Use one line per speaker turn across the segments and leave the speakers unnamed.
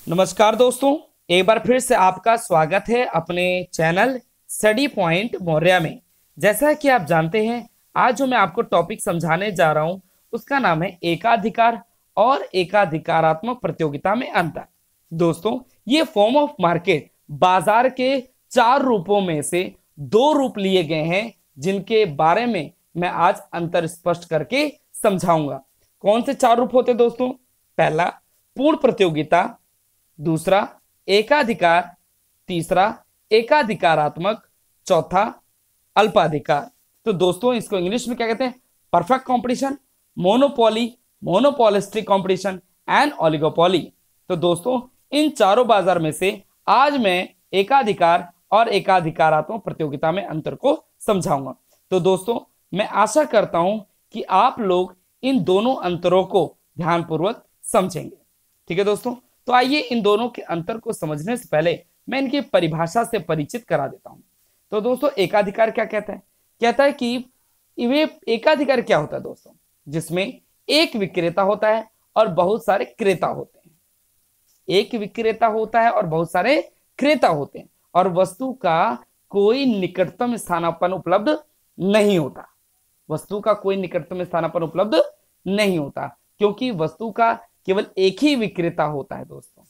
नमस्कार दोस्तों, एक बार फिर से आपका स्वागत है अपने चैनल स्टडी पॉइंट मौर्या में। जैसा कि आप जानते हैं, आज जो मैं आपको टॉपिक समझाने जा रहा हूं उसका नाम है एकाधिकार और एकाधिकारात्मक प्रतियोगिता में अंतर। दोस्तों, ये फॉर्म ऑफ मार्केट बाजार के 4 रूपों में से 2 रूप लिए गए हैं, जिनके बारे में मैं आज अंतर स्पष्ट करके समझाऊंगा। कौन से 4 रूप होते दोस्तों? पहला पूर्ण प्रतियोगिता, दूसरा एकाधिकार, तीसरा एकाधिकारात्मक, चौथा अल्पाधिकार। तो दोस्तों, इसको इंग्लिश में क्या कहते हैं? Perfect competition, monopoly, monopolistic competition and oligopoly. तो दोस्तों, इन चारों बाजार में से आज मैं एकाधिकार और एकाधिकारात्मक प्रतियोगिता में अंतर को समझाऊंगा। तो दोस्तों, मैं आशा करता हूं कि आप लोग इन दोनों अंतरों को ध्यानपूर्वक समझेंगे। ठीक है दोस्तों, तो आइए इन दोनों के अंतर को समझने से पहले मैं इनकी परिभाषा से परिचित करा देता हूं। तो दोस्तों, एकाधिकार क्या कहता है? कहता है कि वे एकाधिकार क्या होता है दोस्तों? जिसमें एक विक्रेता होता है और बहुत सारे क्रेता होते हैं। एक विक्रेता होता है और बहुत सारे क्रेता होते हैं, और वस्तु का कोई निकटतम स्थानापन्न उपलब्ध नहीं होता। वस्तु का कोई निकटतम स्थानापन्न उपलब्ध नहीं होता, क्योंकि वस्तु का केवल एक ही विक्रेता होता है दोस्तों।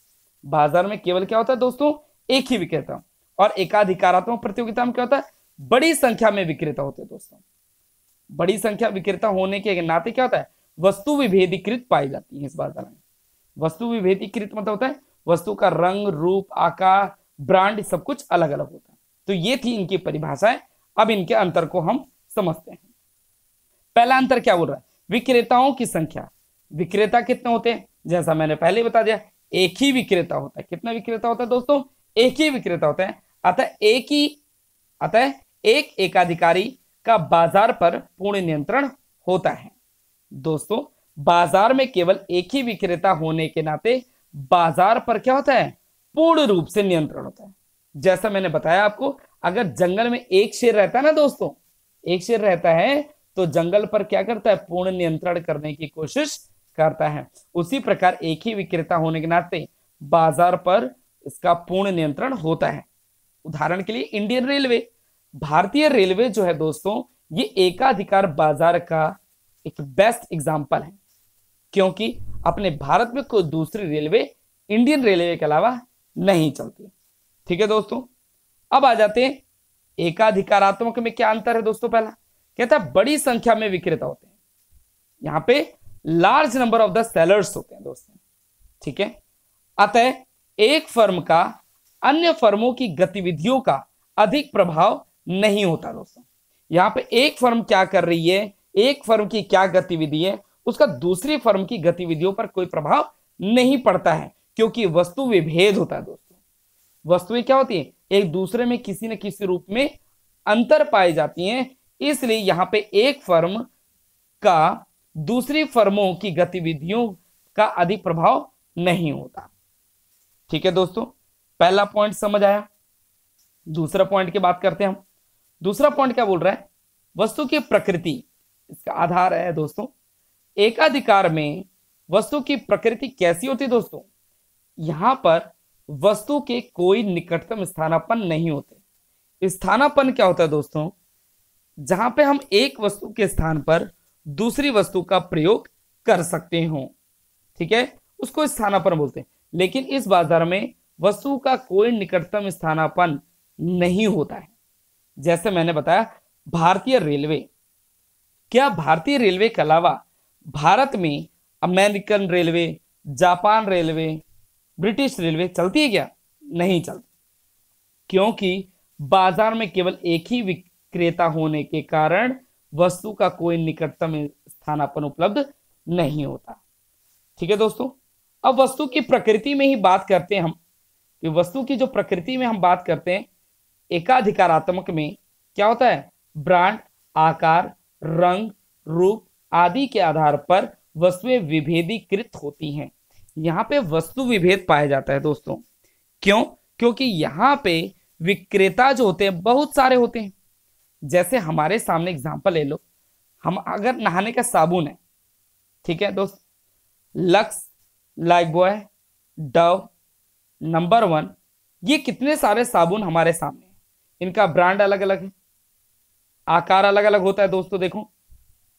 बाजार में केवल क्या होता है दोस्तों? एक ही विक्रेता। और एकाधिकारात्मक प्रतियोगिता में क्या होता है? बड़ी संख्या में विक्रेता होते हैं दोस्तों। बड़ी संख्या विक्रेता होने के नाते क्या होता है? वस्तु विभेदीकृत पाई जाती है इस बाजार में। वस्तु विभेदीकृत मतलब होता है वस्तु का रंग, रूप, आकार, ब्रांड सब कुछ अलग अलग होता है। तो ये थी इनकी परिभाषाएं। अब इनके अंतर को हम समझते हैं। पहला अंतर क्या बोल रहा है? विक्रेताओं की संख्या। विक्रेता कितने होते हैं? जैसा मैंने पहले बता दिया, एक ही विक्रेता होता है। कितना विक्रेता होता है दोस्तों? एक ही विक्रेता होता है। अतः एक एकाधिकारी का बाजार पर पूर्ण नियंत्रण होता है। दोस्तों, बाजार में केवल एक ही विक्रेता होने के नाते बाजार पर क्या होता है? पूर्ण रूप से नियंत्रण होता है। जैसा मैंने बताया आपको, अगर जंगल में एक शेर रहता है ना दोस्तों, एक शेर रहता है, तो जंगल पर क्या करता है? पूर्ण नियंत्रण करने की कोशिश करता है। उसी प्रकार एक ही विक्रेता होने के नाते बाजार पर इसका पूर्ण नियंत्रण होता है। उदाहरण के लिए इंडियन रेलवे, भारतीय रेलवे जो है दोस्तों, ये एकाधिकार बाजार का एक बेस्ट एग्जांपल है, क्योंकि अपने भारत में कोई दूसरी रेलवे इंडियन रेलवे के अलावा नहीं चलती। ठीक है दोस्तों, अब आ जाते हैं एकाधिकारात्मक में क्या अंतर है दोस्तों। पहला कहता है बड़ी संख्या में विक्रेता होते हैं। यहां पे large number of the sellers होते हैं दोस्तों। ठीक है, अतः एक फर्म का अन्य फर्मों की गतिविधियों का अधिक प्रभाव नहीं होता दोस्तों। यहां पे एक फर्म क्या कर रही है, एक फर्म की क्या गतिविधि है, उसका दूसरी फर्म की गतिविधियों पर कोई प्रभाव नहीं पड़ता है, क्योंकि वस्तु विभेद होता है दोस्तों। वस्तुएं क्या होती है? एक दूसरे में किसी न किसी रूप में अंतर पाई जाती हैं। इसलिए यहां पे एक फर्म का दूसरी फर्मों की गतिविधियों का अधिक प्रभाव नहीं होता। ठीक है दोस्तों, पहला पॉइंट समझ आया। दूसरा पॉइंट की बात करते हैं हम। दूसरा पॉइंट क्या बोल रहा है? वस्तु की प्रकृति इसका आधार है दोस्तों। एकाधिकार में वस्तु की प्रकृति कैसी होती है दोस्तों? यहां पर वस्तु के कोई निकटतम स्थानापन्न नहीं होते। स्थानापन्न क्या होता है दोस्तों? जहां पे हम एक वस्तु के स्थान पर दूसरी वस्तु का प्रयोग कर सकते हो, ठीक है, उसको स्थानापन्न बोलते हैं। लेकिन इस बाजार में वस्तु का कोई निकटतम स्थानापन्न नहीं होता है। जैसे मैंने बताया, भारतीय रेलवे, क्या भारतीय रेलवे के अलावा भारत में American railway, Japan railway, British railway चलती है क्या? नहीं चलती, क्योंकि बाजार में केवल एक ही विक्रेता होने के कारण वस्तु का कोई निकटतम स्थानापन्न उपलब्ध नहीं होता। ठीक है दोस्तों, अब वस्तु की प्रकृति में ही बात करते हैं हम कि वस्तु की जो प्रकृति में हम बात करते हैं, एकाधिकारात्मक में क्या होता है? ब्रांड, आकार, रंग, रूप आदि के आधार पर वस्तुएं विभेदीकृत होती हैं। यहां पे वस्तु विभेद पाया जाता है दोस्तों। क्यों? क्योंकि यहां पे विक्रेता जो होते हैं बहुत सारे होते हैं। जैसे हमारे सामने एग्जांपल ले लो, हम अगर नहाने का साबुन है, ठीक है दोस्त, लक्स, लाइफबॉय, डव, नंबर 1, ये कितने सारे साबुन हमारे सामने हैं, इनका ब्रांड अलग अलग है, आकार अलग अलग होता है दोस्तों, देखो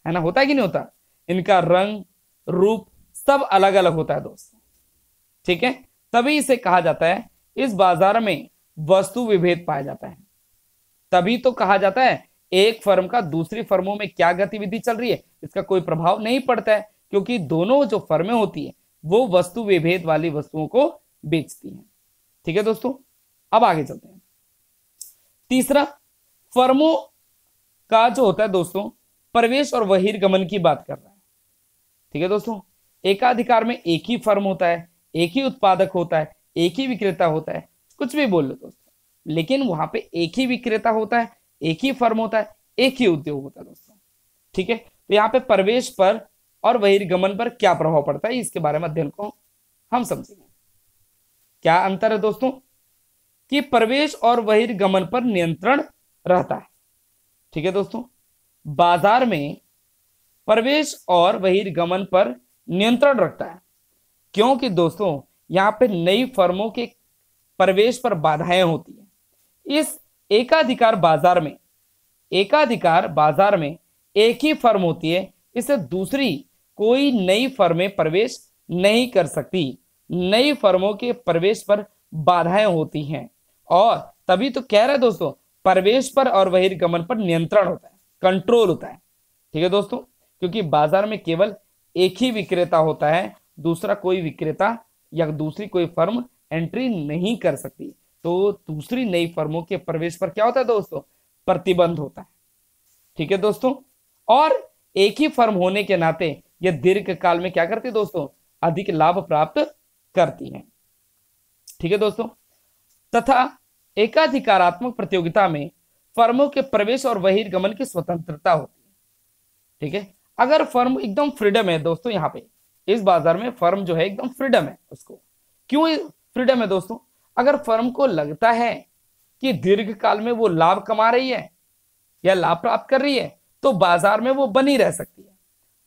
है ना, होता है कि नहीं होता, इनका रंग रूप सब अलग अलग होता है दोस्तों, ठीक है। तभी इसे कहा जाता है, इस बाजार में वस्तु विभेद पाया जाता है। तभी तो कहा जाता है एक फर्म का दूसरी फर्मों में क्या गतिविधि चल रही है इसका कोई प्रभाव नहीं पड़ता है, क्योंकि दोनों जो फर्में होती है वो वस्तु विभेद वाली वस्तुओं को बेचती हैं, ठीक है दोस्तों। अब आगे चलते हैं। तीसरा, फर्मों का जो होता है दोस्तों प्रवेश और बहिर्गमन की बात कर रहा है, ठीक है दोस्तों। एकाधिकार में एक ही फर्म होता है, एक ही उत्पादक होता है, एक ही विक्रेता होता है, कुछ भी बोल लो दोस्तों, लेकिन वहां पे एक ही विक्रेता होता है, एक ही फर्म होता है, एक ही उद्योग होता है दोस्तों, ठीक है। तो यहाँ पे प्रवेश पर और बहिर्गमन पर क्या प्रभाव पड़ता है इसके बारे में अध्ययन को हम समझेंगे। क्या अंतर है दोस्तों, कि प्रवेश और बहिर्गमन पर नियंत्रण रहता है, ठीक है दोस्तों। बाजार में प्रवेश और बहिर्गमन पर नियंत्रण रखता है, क्योंकि दोस्तों यहाँ पे नई फर्मों के प्रवेश पर बाधाएं होती है। इस एकाधिकार बाजार में एक ही फर्म होती है, इससे दूसरी कोई नई फर्में प्रवेश नहीं कर सकती। नई फर्मों के प्रवेश पर बाधाएं होती हैं, और तभी तो कह रहे दोस्तों प्रवेश पर और बहिर्गमन पर नियंत्रण होता है, कंट्रोल होता है, ठीक है दोस्तों। क्योंकि बाजार में केवल एक ही विक्रेता होता है, दूसरा कोई विक्रेता या दूसरी कोई फर्म एंट्री नहीं कर सकती, तो दूसरी नई फर्मों के प्रवेश पर क्या होता है दोस्तों, प्रतिबंध होता है, ठीक है दोस्तों। और एक ही फर्म होने के नाते यह दीर्घ काल में क्या करती है दोस्तों, अधिक लाभ प्राप्त करती है, ठीक है दोस्तों। तथा एकाधिकारात्मक प्रतियोगिता में फर्मों के प्रवेश और बहिर्गमन की स्वतंत्रता होती है, ठीक है। अगर फर्म एकदम फ्रीडम है दोस्तों, यहाँ पे इस बाजार में फर्म जो है एकदम फ्रीडम है, उसको क्यों फ्रीडम है दोस्तों, अगर फर्म को लगता है कि दीर्घ काल में वो लाभ कमा रही है या लाभ प्राप्त कर रही है तो बाजार में वो बनी रह सकती है,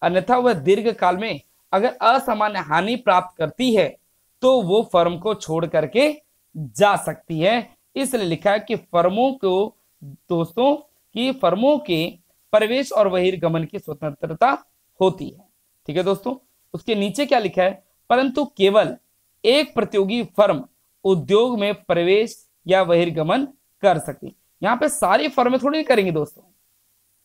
अन्यथा वह दीर्घ काल में अगर असामान्य हानि प्राप्त करती है तो वो फर्म को छोड़ करके जा सकती है। इसलिए लिखा है कि फर्मों को दोस्तों की फर्मों के प्रवेश और बहिर्गमन की स्वतंत्रता होती है, ठीक है दोस्तों। उसके नीचे क्या लिखा है, परंतु केवल एक प्रतियोगी फर्म उद्योग में प्रवेश या बहिर्गमन कर सकती। यहाँ पे सारी फर्में थोड़ी करेंगी दोस्तों,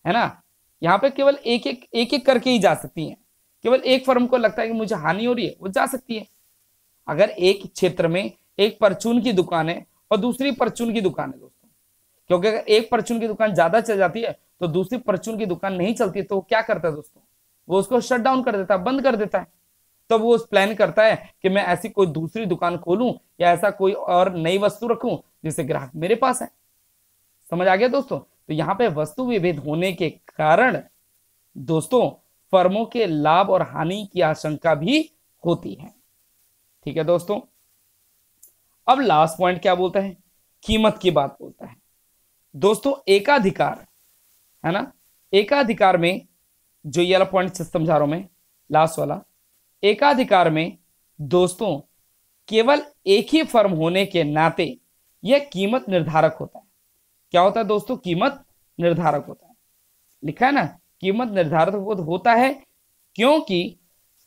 है ना, यहाँ पे केवल एक एक करके ही जा सकती हैं। केवल एक फर्म को लगता है कि मुझे हानि हो रही है वो जा सकती है। अगर एक क्षेत्र में एक परचून की दुकान है और दूसरी परचून की दुकान है दोस्तों, क्योंकि अगर एक परचून की दुकान ज्यादा चल जाती है तो दूसरी परचून की दुकान नहीं चलती, तो क्या करता है दोस्तों, वो उसको शट डाउन कर देता है, बंद कर देता है। तो वो प्लान करता है कि मैं ऐसी कोई दूसरी दुकान खोलूं या ऐसा कोई और नई वस्तु रखूं जिससे ग्राहक मेरे पास है। समझ आ गया दोस्तों। तो यहाँ पे वस्तु विभेद होने के कारण दोस्तों फर्मों के लाभ और हानि की आशंका भी होती है, ठीक है दोस्तों। अब लास्ट पॉइंट क्या बोलता है, कीमत की बात बोलता है दोस्तों। एकाधिकार है ना, एकाधिकार में जो ये वाला पॉइंट समझा रहा हूं मैं, लास्ट वाला, एकाधिकार में दोस्तों केवल एक ही फर्म होने के नाते यह कीमत निर्धारक होता है। क्या होता है दोस्तों, कीमत निर्धारक होता है, लिखा है ना, कीमत निर्धारक होता है क्योंकि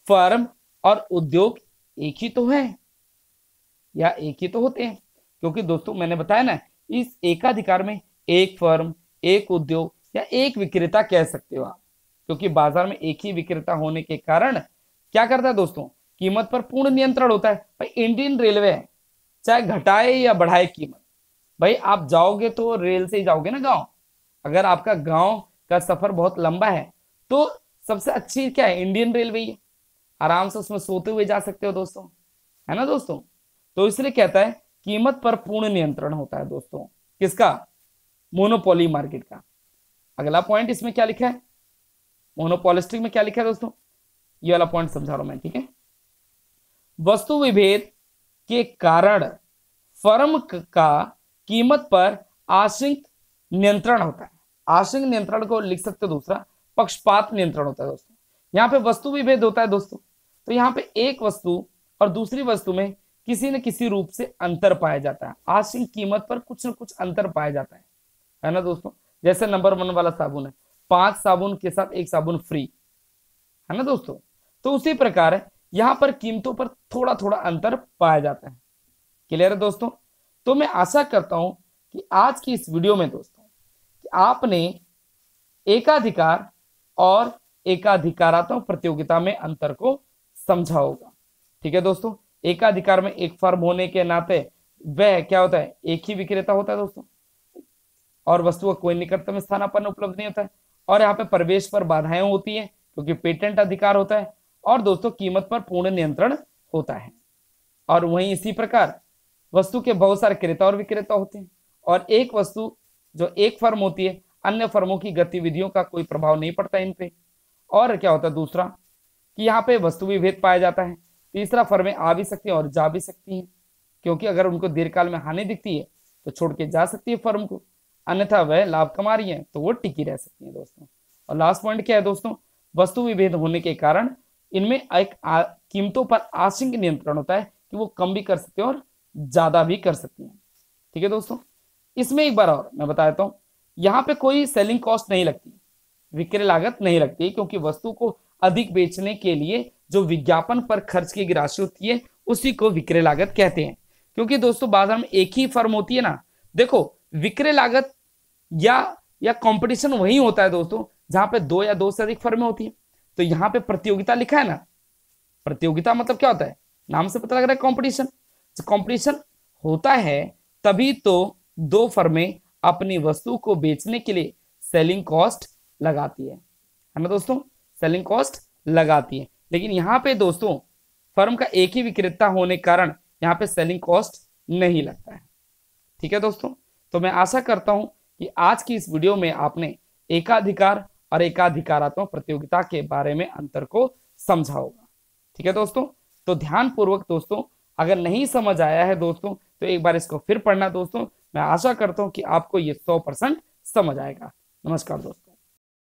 फर्म और उद्योग एक ही तो है या एक ही तो होते हैं। क्योंकि दोस्तों मैंने बताया ना, इस एकाधिकार में एक फर्म, एक उद्योग या एक विक्रेता कह सकते हो आप, क्योंकि बाजार में एक ही विक्रेता होने के कारण क्या करता है दोस्तों, कीमत पर पूर्ण नियंत्रण होता है। भाई इंडियन रेलवे है, चाहे घटाए या बढ़ाए कीमत, भाई आप जाओगे तो रेल से ही जाओगे ना गांव। अगर आपका गांव का सफर बहुत लंबा है तो सबसे अच्छी क्या है, इंडियन रेलवे ही है, आराम से उसमें सोते हुए जा सकते हो दोस्तों, है ना दोस्तों। तो इसलिए कहता है कीमत पर पूर्ण नियंत्रण होता है दोस्तों, किसका, मोनोपोली मार्केट का। अगला पॉइंट इसमें क्या लिखा है, मोनोपोलिस्टिक में क्या लिखा है दोस्तों, ये वाला पॉइंट समझा रहा हूं मैं, ठीक है। वस्तु विभेद के कारण फर्म का कीमत पर आंशिक नियंत्रण होता है। आंशिक नियंत्रण को लिख सकते हो दूसरा, पक्षपात नियंत्रण होता है दोस्तों। यहाँ पे वस्तु विभेद होता है दोस्तों, तो यहाँ पे एक वस्तु और दूसरी वस्तु में किसी न किसी रूप से अंतर पाया जाता है, आंशिक कीमत पर कुछ न कुछ अंतर पाया जाता है ना दोस्तों। जैसे नंबर 1 वाला साबुन है, 5 साबुन के साथ 1 साबुन फ्री, है ना दोस्तों। तो उसी प्रकार है यहाँ पर कीमतों पर थोड़ा थोड़ा अंतर पाया जाता है। क्लियर है दोस्तों। तो मैं आशा करता हूं कि आज की इस वीडियो में दोस्तों कि आपने एकाधिकार और एकाधिकारात्मक प्रतियोगिता में अंतर को समझा होगा। ठीक है दोस्तों, एकाधिकार में एक फर्म होने के नाते वह क्या होता है, एक ही विक्रेता होता है दोस्तों, और वस्तु का कोई निकटतम स्थानापन्न उपलब्ध नहीं होता है, और यहाँ पे प्रवेश पर बाधाएं होती है क्योंकि पेटेंट अधिकार होता है, और दोस्तों कीमत पर पूर्ण नियंत्रण होता है। और वहीं इसी प्रकार वस्तु के बहुत सारे क्रेता और विक्रेता होते हैं, और एक वस्तु जो एक फर्म होती है, अन्य फर्मों की गतिविधियों का कोई प्रभाव नहीं पड़ता इन पे। और क्या होता है दूसरा कि यहाँ पे वस्तु विभेद पाया जाता है। तीसरा, फर्में आ भी सकती हैं और जा भी सकती हैं, क्योंकि अगर उनको दीर्घकाल में हानि दिखती है तो छोड़ के जा सकती है फर्म को, अन्यथा वह लाभ कमा रही है तो वो टिकी रह सकती है दोस्तों। और लास्ट पॉइंट क्या है दोस्तों, वस्तु विभेद होने के कारण इनमें एक कीमतों पर आंशिक नियंत्रण होता है कि वो कम भी कर सकते हैं और ज्यादा भी कर सकती हैं। ठीक है दोस्तों, इसमें एक बार और मैं बता देता हूँ, यहाँ पे कोई सेलिंग कॉस्ट नहीं लगती, विक्रय लागत नहीं लगती, क्योंकि वस्तु को अधिक बेचने के लिए जो विज्ञापन पर खर्च की राशि होती है उसी को विक्रय लागत कहते हैं। क्योंकि दोस्तों बाजार में एक ही फर्म होती है ना, देखो विक्रय लागत या कंपटीशन वही होता है दोस्तों जहां पे 2 या 2 से अधिक फर्में होती है। तो यहाँ पे प्रतियोगिता लिखा है ना, प्रतियोगिता मतलब क्या होता है, नाम से पता लग रहा है कंपटीशन। कंपटीशन होता है तभी तो 2 फर्में अपनी वस्तु को बेचने के लिए सेलिंग कॉस्ट लगाती है ना दोस्तों, सेलिंग कॉस्ट लगाती है। लेकिन यहाँ पे दोस्तों फर्म का एक ही विक्रेता होने कारण यहाँ पे सेलिंग कॉस्ट नहीं लगता है। ठीक है दोस्तों, तो मैं आशा करता हूं कि आज की इस वीडियो में आपने एकाधिकार और एकाधिकारात्मक प्रतियोगिता के बारे में अंतर को समझा होगा। ठीक है दोस्तों, तो ध्यान पूर्वक दोस्तों, अगर नहीं समझ आया है दोस्तों तो एक बार इसको फिर पढ़ना दोस्तों। मैं आशा करता हूं कि आपको ये 100% समझ आएगा। नमस्कार दोस्तों।